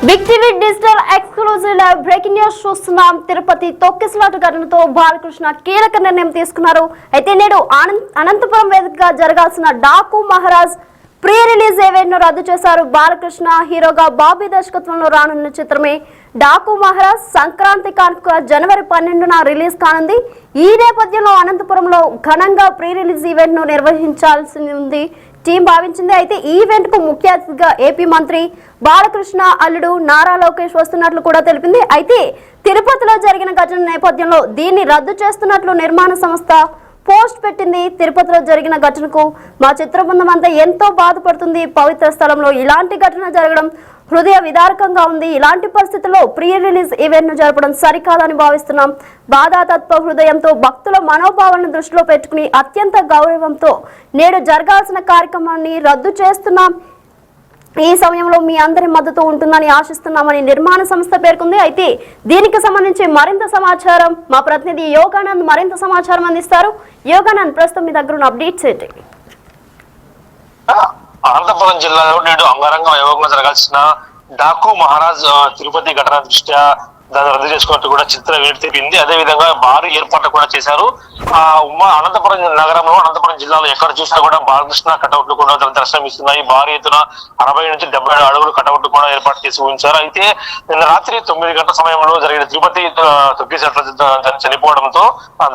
Big TV digital exclusive live breaking news చూస్తున్నాం. తిరుపతి తొక్కిసలాట ఘటనతో బాలకృష్ణ కీలక నిర్ణయం తీసుకున్నారు. అయితే నేడు అనంతపురం వేదికగా జరగాల్సిన Daaku Maharaj pre release event ను రద్దు చేశారు. బాలకృష్ణ హీరోగా బాబీ దర్శకత్వంలో రానున్న చిత్రమే డాకు మహారాజ్ సంక్రాంతి కానుక జనవరి 12న రిలీజ్ కానుంది. ఈ నేపథ్యంలో అనంతపురంలో ఘనంగా ప్రీ రిలీజ్ ఈవెంట్ ను నిర్వహించాల్సి ఉంది టీం భావించింది. అయితే ఈ ఈవెంట్ కు ముఖ్య అతిథిగా ఏపీ మంత్రి బాలకృష్ణ అల్లుడు నారా లోకేష్ వస్తున్నట్లు కూడా తెలిపింది. అయితే తిరుపతిలో జరిగిన ఘటన నేపథ్యంలో దీన్ని రద్దు చేస్తున్నట్లు నిర్మాణ సంస్థ పోస్ట్ పెట్టింది. తిరుపతిలో జరిగిన ఘటనకు మా చిత్ర బృందం అంతా ఎంతో బాధపడుతుంది. పవిత్ర స్థలంలో ఇలాంటి ఘటన జరగడం హృదయ విదారకంగా ఉంది. ఇలాంటి పరిస్థితుల్లో ప్రీ రిలీజ్ ఈవెంట్ ను జరపడం సరికాదని భావిస్తున్నాం. బాధాతత్వ హృదయంతో భక్తుల మనోభావాలను దృష్టిలో పెట్టుకుని అత్యంత గౌరవంతో నేడు జరగాల్సిన కార్యక్రమాన్ని రద్దు చేస్తున్నాం. ఈ సమయంలో మీ అందరి మద్దతు ఉంటుందని ఆశిస్తున్నామని నిర్మాణ సంస్థ పేర్కొంది. అయితే దీనికి సంబంధించి మరింత సమాచారం మా ప్రతినిధి యోగానంద్ మరింత సమాచారం అందిస్తారు. యోగానంద్, ప్రస్తుతం మీ దగ్గర ఉన్న అప్డేట్స్ ఏంటి? అనంతపురం జిల్లాలో నేడు అంగరంగ వైభవంగా జరగాల్సిన డాకు మహారాజ్ తిరుపతి ఘటన దృష్ట్యా దాన్ని రద్దు చేసుకున్నట్టు కూడా చిత్ర వేడి తెలిపింది. అదే విధంగా భారీ ఏర్పాట్లు కూడా చేశారు. అనంతపురం నగరంలో అనంతపురం జిల్లాలో ఎక్కడ చూసినా కూడా బాలకృష్ణ కటౌట్లు కూడా దర్శనమిస్తున్నాయి. భారీ ఎత్తున 60 నుంచి 70 అడుగులు కటౌట్లు కూడా ఏర్పాటు చేసి ఉంచారు. అయితే నిన్న రాత్రి 9 గంటల సమయంలో జరిగిన తిరుపతి తొక్కిసలాట చనిపోవడంతో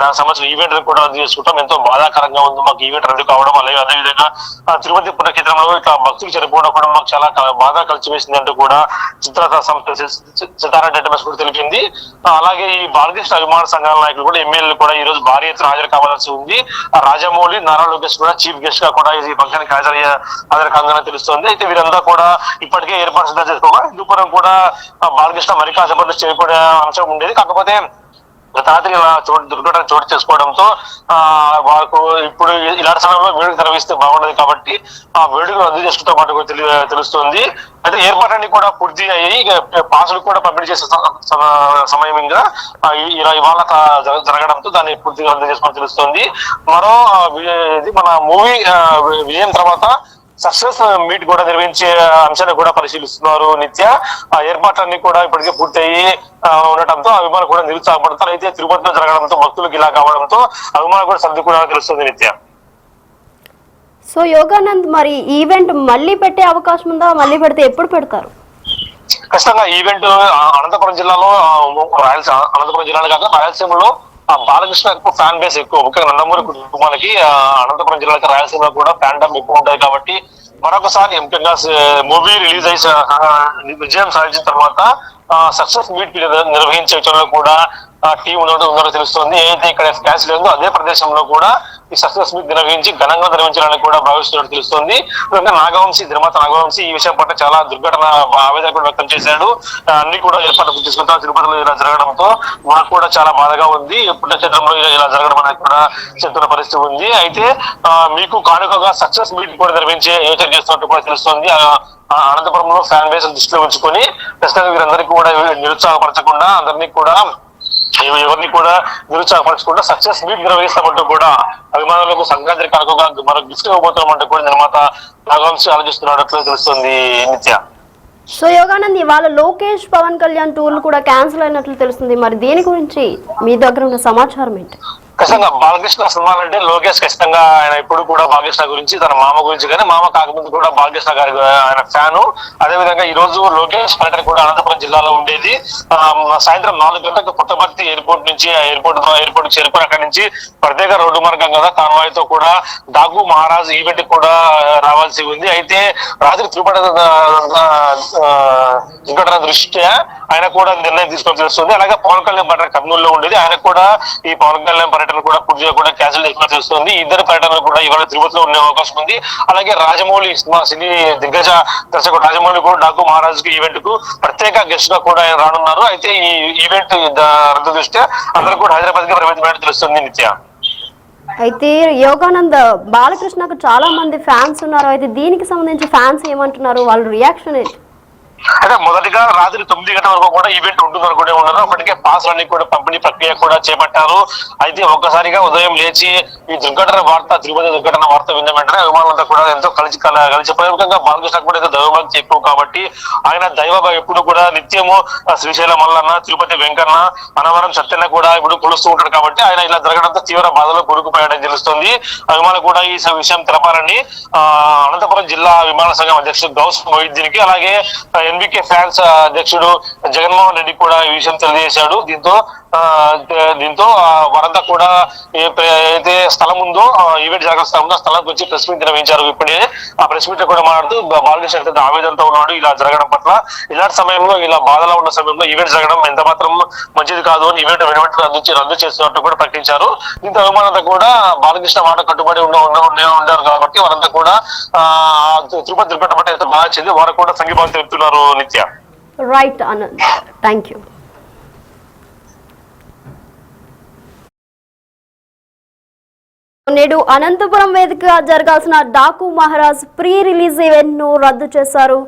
దానికి సంబంధించిన ఈవెంట్ కూడా రద్దు చేసుకుంటాం. ఎంతో బాధాకరంగా ఉంది మాకు ఈవెంట్ రద్దు కావడం. అలాగే అదేవిధంగా తిరుపతి పుణ్యక్షేత్రంలో ఇట్లా భక్తులు చనిపోవడం కూడా మాకు చాలా బాధ కలిసివేసింది అంటూ కూడా చిత్ర సంస్థ సితారా డేటాబేస్ కూడా తెలిపింది. అలాగే ఈ బాలకృష్ణ అభిమాన సంఘాల నాయకులు కూడా ఎమ్మెల్యేలు కూడా ఈ రోజు భారీ ఎత్తున హాజరు కావాల్సి ఉంది. రాజమౌళి, నారా లోకేష్ కూడా చీఫ్ గెస్ట్ గా కూడా ఈ ఫంక్షన్ హాజరు కాదని తెలుస్తోంది. అయితే వీరంతా కూడా ఇప్పటికే ఏర్పాటు సిద్ధం చేసుకోగా హిందూపురం కూడా బాలకృష్ణ మరి కాసేపట్లో చేరుకునే అంశం ఉండేది. కాకపోతే గత రాత్రి దుర్ఘటన చోటు చేసుకోవడంతో వాళ్ళకు ఇప్పుడు ఇలాంటి సమయంలో వేడుక నిర్వహిస్తే బాగుండదు కాబట్టి ఆ వేడుకను రద్దు చేసుకుంటూ మాట తెలుస్తుంది. అయితే ఏర్పాట్లన్నీ కూడా పూర్తి అయ్యి పాసులు కూడా పంపిణీ చేసే సమయం ఇంకా ఇవాళ జరగడంతో దాన్ని పూర్తిగా రద్దు చేసుకోవడం తెలుస్తుంది. మరో మన మూవీ విజయం తర్వాత సక్సెస్ మీట్ కూడా నిర్వహించే అంశాన్ని కూడా పరిశీలిస్తున్నారు నిత్య. ఆ ఏర్పాట్లన్నీ కూడా ఇప్పటికే పూర్తయి ఉండటంతో అభిమానులు కూడా నిరుత్సాహపడతారు. అయితే తిరుపతిలో జరగడంతో భక్తులకు ఇలా కావడంతో అభిమానులు కూడా సర్దుకోవడానికి తెలుస్తుంది నిత్య. సో యోగానంద్, మరి ఈవెంట్ మళ్ళీ పెట్టే అవకాశం ఉందా? మళ్ళీ పెడితే ఎప్పుడు పెడతారు? ఖచ్చితంగా ఈవెంట్ అనంతపురం జిల్లాలో అనంతపురం జిల్లాలో కాక రాయలసీమలో బాలకృష్ణ ఫ్యాన్ బేస్ ఎక్కువ. ముఖ్యంగా నందమూరి కుటుంబానికి అనంతపురం జిల్లాకి రాయలసీమలో కూడా ఫ్యాన్ ఎక్కువ ఉంటాయి కాబట్టి మరొకసారి ముఖ్యంగా మూవీ రిలీజ్ అయ్యి విజయం సాధించిన తర్వాత సక్సెస్ మీట్ నిర్వహించే విషయంలో కూడా టీం ఉన్నట్టు తెలుస్తుంది. ఏదైతే ఇక్కడ క్యాన్సిల్ అయిందో అదే ప్రదేశంలో కూడా ఈ సక్సెస్ మీట్ నిర్వహించి ఘనంగా నిర్వహించడానికి కూడా భావిస్తున్నట్టు తెలుస్తుంది. నాగవంశీ నిర్మాత నాగవంశీ ఈ విషయం పట్ల చాలా దుర్ఘటన ఆవేదన కూడా వ్యక్తం చేశాడు. అన్ని కూడా ఏర్పాట్లు తీసుకుంటాం. తిరుపతిలో ఇలా జరగడంతో మాకు కూడా చాలా బాధగా ఉంది. పుణ్యక్షేత్రంలో ఇలా జరగడం అనేది కూడా చెప్తున్న పరిస్థితి ఉంది. అయితే మీకు కానుకగా సక్సెస్ మీట్ కూడా నిర్వహించే యోచన చేస్తున్నట్టు కూడా తెలుస్తుంది. అనంతపురంలో ఫ్యాన్ బేస్ దృష్టిలో ఉంచుకొని ప్రస్తుతం వీరందరికీ కూడా నిరుత్సాహపరచకుండా అందరినీ కూడా ఎవరిని కూడా నిరుత్సాహపరచకుండా సక్సెస్ మీట్ నిర్వహిస్తామంటూ కూడా అభిమానులకు సంక్రాంతి కానుకగా మరో గిఫ్ట్ ఇవ్వబోతున్నామంటూ కూడా నిర్మాత నాగవంశీ ఆలోచిస్తున్నట్లు తెలుస్తుంది నిత్య. సో యోగానంద్, ఇవాళ లోకేష్ పవన్ కళ్యాణ్ టూర్లు కూడా క్యాన్సిల్ అయినట్లు తెలుస్తుంది. మరి దీని గురించి మీ దగ్గర ఉన్న సమాచారం ఏంటి? ఖచ్చితంగా బాలకృష్ణ సినిమాలు అంటే లోకేష్ ఖచ్చితంగా ఆయన ఇప్పుడు కూడా బాలకృష్ణ గురించి తన మామ గురించి కానీ మామ కాకముందు కూడా బాలకృష్ణ గారి ఆయన ఫ్యాను. అదేవిధంగా ఈ రోజు లోకేష్ పర్యటన కూడా అనంతపురం జిల్లాలో ఉండేది. సాయంత్రం 4 గంటలకు పుట్టపర్తి ఎయిర్పోర్ట్ నుంచి ఎయిర్పోర్ట్ చేరుకుని అక్కడి నుంచి ప్రత్యేక రోడ్డు మార్గం కదా కాన్వాయ్తో కూడా డాకు మహారాజ్ ఈవెంట్ కూడా రావాల్సి ఉంది. అయితే రాత్రి తిరుపతి దుర్ఘటన దృష్ట్యా ఆయన కూడా నిర్ణయం తీసుకోవాల్సి తెలుస్తుంది. అలాగే పవన్ కళ్యాణ్ పర్యటన కర్నూలులో ఉండేది. ఆయన కూడా ఈ పవన్ కళ్యాణ్ పర్యటన కూడా పూర్తిగా కూడా క్యాన్సిల్ చేసుకోవాల్సి వస్తుంది. ఇద్దరు పర్యటనలు కూడా ఇవాళ తిరుపతిలో ఉండే అవకాశం ఉంది. అలాగే రాజమౌళి సినీ దిగ్గజ దర్శకుడు రాజమౌళి కూడా డాకు మహారాజ్ ఈవెంట్ కు ప్రత్యేక గెస్ట్ గా కూడా రానున్నారు. అయితే ఈ ఈవెంట్ రద్దు దృష్ట్యా అందరూ కూడా హైదరాబాద్ కి పరిమితమైనట్టు తెలుస్తుంది నిత్య. అయితే యోగానంద్, బాలకృష్ణకు చాలా మంది ఫ్యాన్స్ ఉన్నారు. అయితే దీనికి సంబంధించి ఫ్యాన్స్ ఏమంటున్నారు? వాళ్ళ రియాక్షన్ ఏంటి? అయితే మొదటిగా రాత్రి 9 గంటల వరకు కూడా ఈవెంట్ ఉంటుంది అనుకుంటే ఉన్నారు. అప్పటికే పాస్లన్నీ కూడా పంపిణీ ప్రక్రియ కూడా చేపట్టారు. అయితే ఒక్కసారిగా ఉదయం లేచి ఈ దుర్ఘటన వార్త, తిరుపతి దుర్ఘటన వార్త విన్న వెంటనే అభిమానులంతా కూడా ఎంతో కలిసి ప్రముఖంగా బాలకృష్ణ కూడా ఏదో దైవభక్తి ఎక్కువ కాబట్టి ఆయన దైవ ఎప్పుడు కూడా నిత్యము శ్రీశైలం మల్లన్న, తిరుపతి వెంకన్న, అనవరం సత్యన్న కూడా ఇప్పుడు కొలుస్తూ ఉంటాడు కాబట్టి ఆయన ఇలా జరగడంతో తీవ్ర బాధలో కూరుకుపోయాడని తెలుస్తుంది. అభిమానులు కూడా ఈ విషయం తెలపాలని అనంతపురం జిల్లా విమాన సంఘం అధ్యక్షుడు గౌస్ మొహిద్దీన్కి, అలాగే ఎన్బికే ఫ్యాన్స్ అధ్యక్షుడు జగన్మోహన్ రెడ్డి కూడా ఈ విషయం తెలియజేశాడు. దీంతో వారంతా కూడా ఏదైతే స్థలం ఉందో ఈవెంట్ జరగాల్సిన స్థలం ఉందో ఆ స్థలానికి వచ్చి ప్రెస్ మీట్ నిర్వహించారు. ఇప్పుడే ఆ ప్రెస్ మీట్ లో కూడా మాట్లాడుతూ బాలకృష్ణ ఆవేదనతో ఉన్నాడు ఇలా జరగడం పట్ల. ఇలాంటి సమయంలో ఇలా బాధలో ఉన్న సమయంలో ఈవెంట్ జరగడం ఎంత మాత్రం మంచిది కాదు అని ఈవెంట్ రద్దు చేస్తున్నట్టు కూడా ప్రకటించారు. దీంతో అభిమానులంతా కూడా బాలకృష్ణ మాట కట్టుబడి ఉండారు కాబట్టి వారంతా కూడా తిరుపతి దుర్ఘటన పట్ల ఎంత బాధ చెంది వారు కూడా సంఘీభావం తెలుపుతున్నారు. నిత్య రైట్ ఆనంద్, థ్యాంక్ యూ. నేడు అనంతపురం వేదికగా జరగాల్సిన Daaku Maharaj pre release event ను రద్దు చేశారు.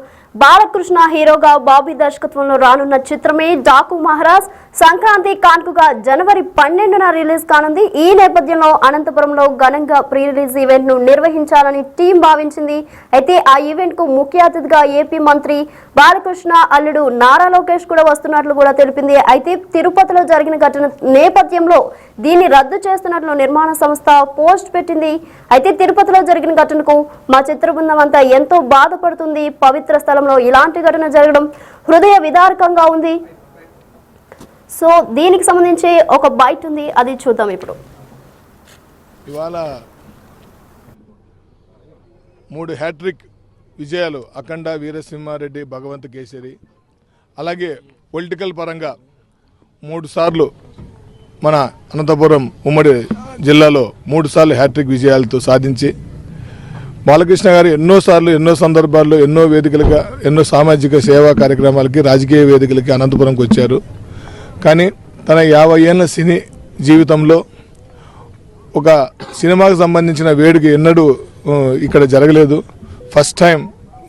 బాలకృష్ణ హీరోగా బాబీ దర్శకత్వంలో రానున్న చిత్రమే డాకు మహారాజ్ సంక్రాంతి కాన్పుగా జనవరి 12న రిలీజ్ కానుంది. ఈ నేపథ్యంలో అనంతపురంలో ఘనంగా ప్రీ రిలీజ్ ఈవెంట్ ను నిర్వహించాలని టీం భావించింది. అయితే ఆ ఈవెంట్ కు ముఖ్య అతిథిగా ఏపీ మంత్రి బాలకృష్ణ అల్లుడు నారా లోకేష్ కూడా వస్తున్నట్లు కూడా తెలిపింది. అయితే తిరుపతిలో జరిగిన ఘటన నేపథ్యంలో దీన్ని రద్దు చేస్తున్నట్లు నిర్మాణ సంస్థ పోస్ట్ పెట్టింది. అయితే తిరుపతిలో జరిగిన ఘటనకు మా చిత్ర బృందం అంతా ఎంతో బాధపడుతుంది. పవిత్ర స్థలంలో ఇలాంటి ఘటన జరగడం హృదయ విదారకంగా ఉంది. సో దీనికి సంబంధించి ఒక బైట్ ఉంది, అది చూద్దాం ఇప్పుడు. ఇవాళ 3 హ్యాట్రిక్ విజయాలు అఖండ, వీరసింహారెడ్డి, భగవంత్ కేసరి, అలాగే పొలిటికల్ పరంగా 3 సార్లు మన అనంతపురం ఉమ్మడి జిల్లాలో 3 సార్లు హ్యాట్రిక్ విజయాలతో సాధించి బాలకృష్ణ గారు ఎన్నోసార్లు ఎన్నో సందర్భాల్లో ఎన్నో వేదికలుగా ఎన్నో సామాజిక సేవా కార్యక్రమాలకి రాజకీయ వేదికలకి అనంతపురంకి వచ్చారు. కానీ తన 50 ఏళ్ళ సినీ జీవితంలో ఒక సినిమాకు సంబంధించిన వేడుక ఎన్నడూ ఇక్కడ జరగలేదు. ఫస్ట్ టైం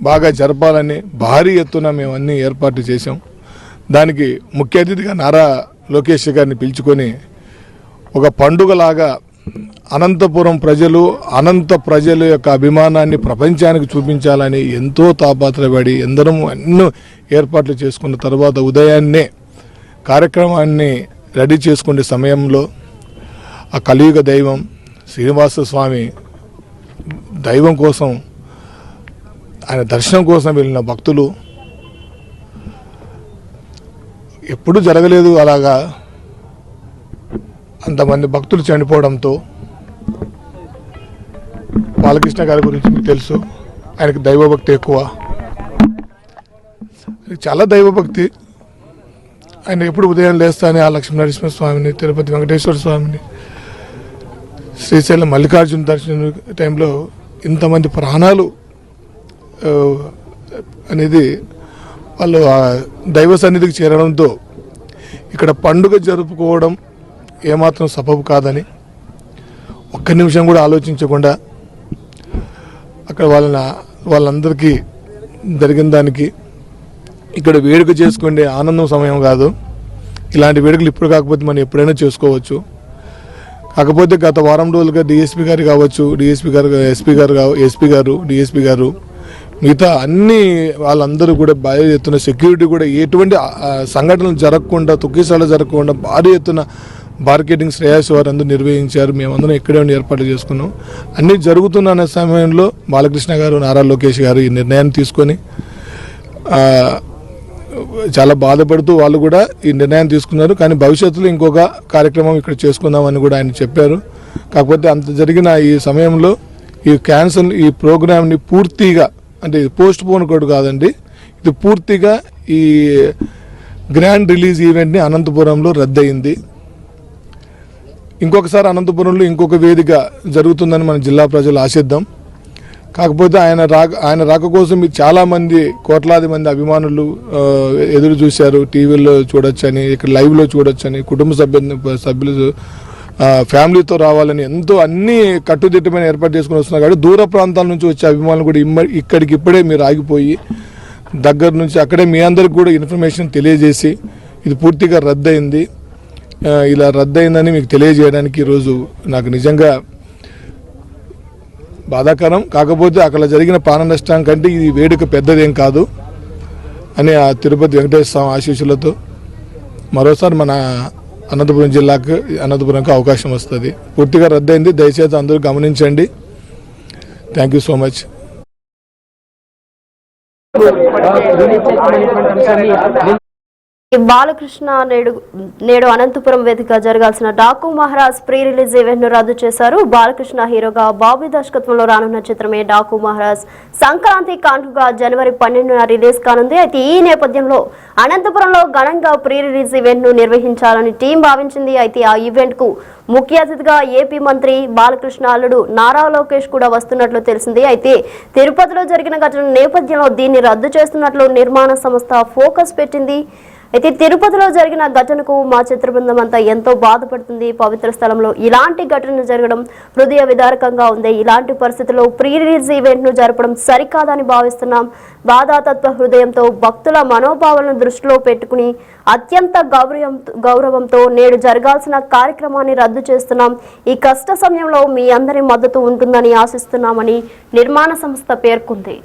బాగా జరపాలని భారీ ఎత్తున మేము అన్నీ ఏర్పాటు చేసాం. దానికి ముఖ్య అతిథిగా నారా లోకేష్ గారిని పిలుచుకొని ఒక పండుగలాగా అనంతపురం ప్రజలు, అనంత ప్రజల యొక్క అభిమానాన్ని ప్రపంచానికి చూపించాలని ఎంతో తాపత్రపడి ఎందరం ఎన్నో ఏర్పాట్లు చేసుకున్న తర్వాత ఉదయాన్నే కార్యక్రమాన్ని రెడీ చేసుకునే సమయంలో ఆ కలియుగ దైవం శ్రీనివాస స్వామి దైవం కోసం, ఆయన దర్శనం కోసం వెళ్ళిన భక్తులు ఎప్పుడు జరగలేదు అలాగా అంతమంది భక్తులు చనిపోవడంతో బాలకృష్ణ గారి గురించి మీకు తెలుసు, ఆయనకి దైవభక్తి ఎక్కువ, చాలా దైవభక్తి. ఆయన ఎప్పుడు ఉదయం లేస్తానే ఆ లక్ష్మీనరసింహ స్వామిని, తిరుపతి వెంకటేశ్వర స్వామిని, శ్రీశైలం మల్లికార్జున దర్శనం టైంలో ఇంతమంది ప్రాణాలు అనేది వాళ్ళు ఆ దైవ సన్నిధికి చేరడంతో ఇక్కడ పండుగ జరుపుకోవడం ఏమాత్రం సబబు కాదని ఒక్క నిమిషం కూడా ఆలోచించకుండా అక్కడ వాళ్ళందరికీ జరిగిన దానికి ఇక్కడ వేడుక చేసుకునే ఆనందం సమయం కాదు. ఇలాంటి వేడుకలు ఇప్పుడు కాకపోతే మనం ఎప్పుడైనా చేసుకోవచ్చు. కాకపోతే గత వారం రోజులుగా డిఎస్పీ గారు కావచ్చు, ఎస్పీ గారు మిగతా అన్ని వాళ్ళందరూ కూడా భారీ ఎత్తున సెక్యూరిటీ కూడా ఎటువంటి సంఘటనలు జరగకుండా, తొక్కిసాలు జరగకుండా భారీ ఎత్తున మార్కెటింగ్ శ్రేయస్ వారు అందరూ నిర్వహించారు. మేమందరం ఇక్కడే ఉండి ఏర్పాటు చేసుకున్నాం. అన్నీ జరుగుతున్న సమయంలో బాలకృష్ణ గారు, నారా లోకేష్ గారు ఈ నిర్ణయాన్ని తీసుకొని చాలా బాధపడుతూ వాళ్ళు కూడా ఈ నిర్ణయం తీసుకున్నారు. కానీ భవిష్యత్తులో ఇంకొక కార్యక్రమం ఇక్కడ చేసుకుందామని కూడా ఆయన చెప్పారు. కాకపోతే అంత జరిగిన ఈ సమయంలో ఈ ప్రోగ్రామ్ని పూర్తిగా, అంటే ఇది పోస్ట్ పోన్ కూడా కాదండి, ఇది పూర్తిగా ఈ గ్రాండ్ రిలీజ్ ఈవెంట్ని అనంతపురంలో రద్దయింది. ఇంకొకసారి అనంతపురంలో ఇంకొక వేదిక జరుగుతుందని మన జిల్లా ప్రజలు ఆశిద్దాం. కాకపోతే ఆయన రాక కోసం చాలామంది, కోట్లాది మంది అభిమానులు ఎదురు చూశారు. టీవీలో చూడొచ్చని, ఇక్కడ లైవ్లో చూడొచ్చని, కుటుంబ సభ్యులు ఫ్యామిలీతో రావాలని ఎంతో అన్ని కట్టుదిట్టమైన ఏర్పాటు చేసుకుని వస్తున్నారు. కాబట్టి దూర ప్రాంతాల నుంచి వచ్చే అభిమానులు కూడా ఇక్కడికిప్పుడే మీరు ఆగిపోయి దగ్గర నుంచి అక్కడే మీ అందరికి కూడా ఇన్ఫర్మేషన్ తెలియజేసి ఇది పూర్తిగా రద్దయింది, ఇలా రద్దయిందని మీకు తెలియజేయడానికి ఈరోజు నాకు నిజంగా బాధాకరం. కాకపోతే అక్కడ జరిగిన ప్రాణ నష్టం కంటే ఇది వేడుక పెద్దదేం కాదు అని ఆ తిరుపతి వెంకటేశ్వర స్వామి ఆశీస్సులతో మరోసారి మన అనంతపురంకి అవకాశం వస్తుంది. పూర్తిగా రద్దయింది, దయచేసి అందరూ గమనించండి. Thank you so much. Balakrishna నేడు అనంతపురం వేదిక జరగాల్సిన Daaku Maharaj pre release event ను రద్దు చేశారు. బాలకృష్ణ హీరోగా బాబీ దర్శకత్వంలో రానున్న చిత్రమే డాకు మహారాజ్ సంక్రాంతి కానుకగా జనవరి 12న రిలీజ్ కానుంది. అయితే ఈ నేపథ్యంలో అనంతపురంలో ఘనంగా ప్రీ రిలీజ్ ఈవెంట్ ను నిర్వహించాలని టీం భావించింది. అయితే ఆ ఈవెంట్ కు ముఖ్య అతిథిగా ఏపీ మంత్రి బాలకృష్ణ అల్లుడు నారా లోకేష్ కూడా వస్తున్నట్లు తెలిసింది. అయితే తిరుపతిలో జరిగిన ఘటన నేపథ్యంలో దీన్ని రద్దు చేస్తున్నట్లు నిర్మాణ సంస్థ ఫోకస్ పెట్టింది. అయితే తిరుపతిలో జరిగిన ఘటనకు మా చిత్ర బృందం అంతా ఎంతో బాధపడుతుంది. పవిత్ర స్థలంలో ఇలాంటి ఘటన జరగడం హృదయ విదారకంగా ఉంది. ఇలాంటి పరిస్థితుల్లో ప్రీ రిలీజ్ ఈవెంట్ ను జరపడం సరికాదని భావిస్తున్నాం. బాధాతత్వ హృదయంతో భక్తుల మనోభావాలను దృష్టిలో పెట్టుకుని అత్యంత గౌరవంతో నేడు జరగాల్సిన కార్యక్రమాన్ని రద్దు చేస్తున్నాం. ఈ కష్ట సమయంలో మీ అందరి మద్దతు ఉంటుందని ఆశిస్తున్నామని నిర్మాణ సంస్థ పేర్కొంది.